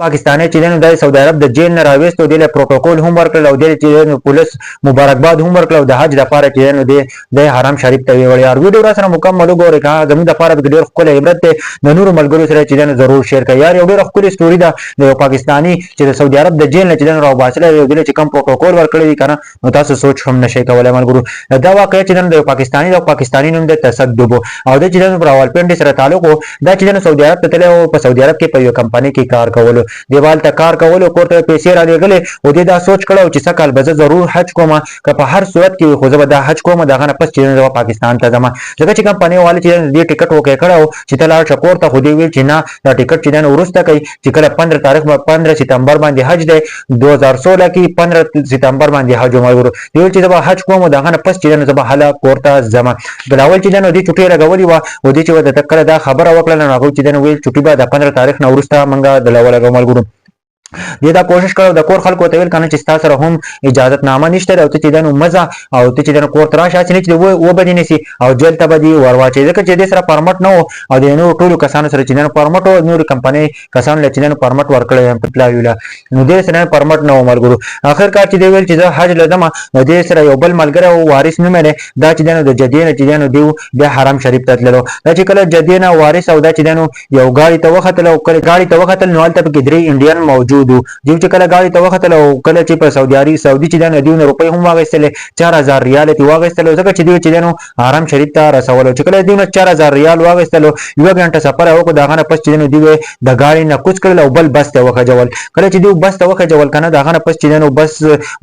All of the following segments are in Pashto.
پاکستاني چې د سعودي عرب د جیل نه راوېستو د پروتوکول هم ورکړل او د چې پولیس مبارکباد هم ورکړل د حج لپاره چې د حرم شریف ته ویول یار ویډیو را سره مکمل وګورئ که زموږ لپاره د ډېر ښکلی عبرت دی د نورو ملګرو سره چې ضرور شیر کړئ یار یو ډېره ښکلې سټوري ده د یو پاکستاني چې د سعودي عرب د جیل نه چې راوباسلی دی د چې کوم پروتوکول ورکړی دی که نه نو تاسو سوچ هم نشئ کولی ملګرو دا واقعه چې د یو پاکستاني نوم د تسدب او د چې په راولپنډۍ سره تعلق و دا چې سعودي عرب ته تللی او په سعودي عرب کې په یوه کمپنۍ کې کار کولو دیوال ته کار کولو کور ته پیسې را لېږلې او دې دا سوچ کړی چې سږ کال به زه ضرور حج کوم که په هر صورت کې خو زه به دا حج کوم د هغه نه پس چې زه پاکستان ته ځم ځکه چې کمپنۍ والې چې دې ټکټ وکې کړی و چې ته لاړ شه کور ته خو دې ویل چې نه دا ټکټ چې وروسته کوي چې کله 15 تاریخ 15 ستمبر باندې حج دی 2016 کې 15 ستمبر باندې حج ملګرو دې ویل چې زه به حج کوم د هغه نه پس چې زه به هله کور ته ځم بلاول چې دې چوټۍ لګولې وه او دې چې د کله دا خبره وکړله نو هغوی چې ویل چوټۍ به د 15 تاریخ نه وروسته موږ د ولګو ملګرو دې دا کوشش کړو د کور خلکو ته ویل کنه چې تاسو سره هم اجازت نامه نشته او ته چې مزه او ته چې کور ته راشه چې و به دې نسی او جیل ته به دې ورواچي ځکه چې دې سره پرمټ نه و او د نورو ټولو کسانو سره چې پرمټ و نورو کمپنۍ کسانو له چې پرمټ ورکړی په پلا ویله نو دې سره پرمټ نه و ملګرو آخر کار چې دې ویل چې زه حج لځم نو دې سره یو بل ملګری او وارث نوم دی دا چې د جدې نه چې دیو بیا حرم شریف ته تللو دا چې کله جدې نه وارث او دا چې یو ګاډي ته وختل او کله ګاډي ته وختل نو هلته پکې 3 انډین موجود دیو چې کله ګاډي ته وختل او کله چې په سعودي چې دیو نه روپۍ هم واغېستلې 4000 ریال یې واغېستل ځکه چې دیو چې حرم شریف ته رسولو چې کله دیو نه 4000 ریال واغېستلو یوه غنټه سفر یې وکړو د هغه نه پس چې دیو د ګاډي نه کوز کړل او بل بس ته وخجول کله چې دیو بس ته وخجول کنه د هغه نه پس چې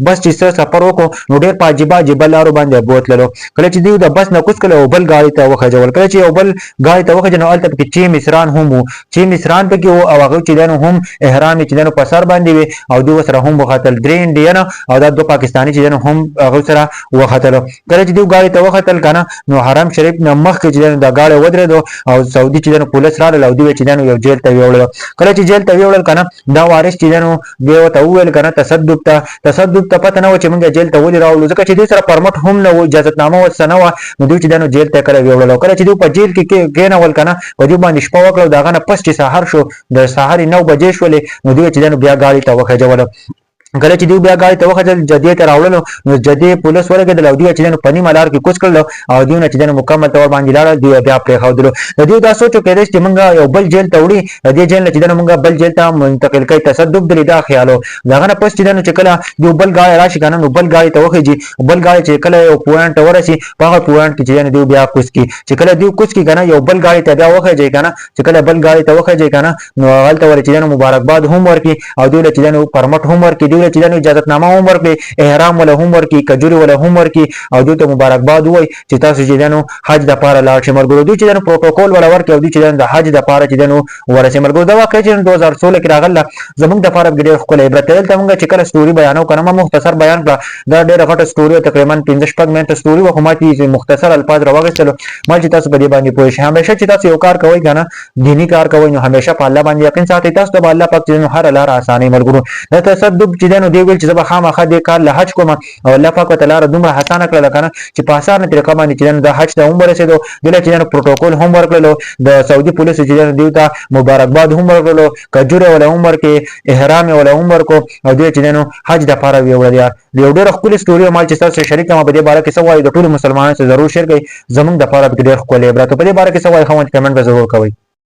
بس چې سفر وکړو نو ډېر په عجیبه لارو باندې بوتللو کله چې دیو د بس نه کوز کړل او بل ګاډي ته وخجول کله چې یو بل ګاډي ته وخجول نو هلته پکې چې مصران هم وو چې مصران پکې وو او هغه چې هم احرام چې په سر باندې وي او دوی سره هم وختل 3 انډین او دا 2 پاکستاني چې هم هغه سره وختل کله چې دوی ګاډي ته وختل کنه نو حرم شریف نه مخکې چې د ګاډي ودرېدو او سعودي چې پولیس راغله او دوی چې یو جیل ته ویوړل کله چې جیل ته ویوړل کنه دا وارث چې دی ته وویل کنه تسدب ته پته نه و چې موږ جیل ته ولې راوړو ځکه چې دوی سره پرمټ هم نه و اجازت نامه ورسره نه وه نو دوی چې جیل ته کله ویوړل کله چې دوی په جیل کې کېنول کنه په دوی باندې شپه وکړه د هغه نه پس چې سهار شو د سهار 9 بجې شولې نو دوی چې بیا ګاډي ته وخجول کله چې دوی بیا ګاډي ته وخجل جدې ته راوړلو نو جدې پولیس ولګېدل او دوی چې په نیمه لار کې کوز کړل او دوی چې مکمل طور باندې لاړل دوی بیا پرېښودلو د دوی دا سوچ وکړی چې موږ یو بل جیل ته وړي د دې جیل نه چې موږ بل جیل ته منتقل کړي تسدب درې دا خیال و د هغه نه پس چې کله یو بل ګاډی راشي کنه نو بل ګاډي ته وخیږي بل ګاډی چې کله یو پوینټ ته ورسي په هغه پوینټ کې چې دوی بیا کوز کړي چې کله دوی کوز کړي کنه یو بل ګاډی ته بیا وخیږي کنه چې کله بل ګاډی ته وخیږي کنه نو هلته ورته چې مبارکباد هم ورکړي او دوی چې پرمټ هم ورکړي دوی چې اجازت نامه هم ورکړي احرام ولا هم ورکړي کجوري ولا هم ورکړي او دوی ته مبارکباد وایي چې تاسو چې حج د پاره لاړ شئ ملګرو دوی چې پروتوکول ولا ورکړي او دوی چې د حج د پاره چې ورسې ملګرو دا واقع چې 2016 کې راغله زموږ د پاره ډېر ښکلی عبرت دی دلته موږ چې کله سټوري بیانو کنه ما مختصر بیان کړه دا ډېره غټه سټوري تقریبا 15 منټه سټوري و خو ما چې مختصر الفاظ راوغېستلو ما چې تاسو په دې باندې پوه شئ همیشه چې تاسو یو کار کوئ کنه دینی کار کوئ نو همیشه په الله باندې یقین ساتئ تاسو ته به الله پاک چې هر لار اسانه ملګرو د تسدب چې دی ویل چې زه به خامخا دې کار له حج کوم او الله پاک تعالی دومره حسانه کړل کنه چې په اسانه طریقه باندې چې د حج ته هم ورسېدو دله چې پروتوکول هم ورکړلو د سعودي پولیسو چې دیو ته مبارکباد هم ورکړلو کجوره ولا هم ورکې احرام ولا هم ورکو او دوی چې حج د پاره ویوړل یو ډېر ښکلې سټوري مال چې تاسو شریک ما په دې باره کې څه وایي د ټولو مسلمانانو سره ضرور شیر کړئ زموږ د پاره ډېر ښکلې عبرت په دې باره کې څه وایي خو کمنټ به ضرور کوئ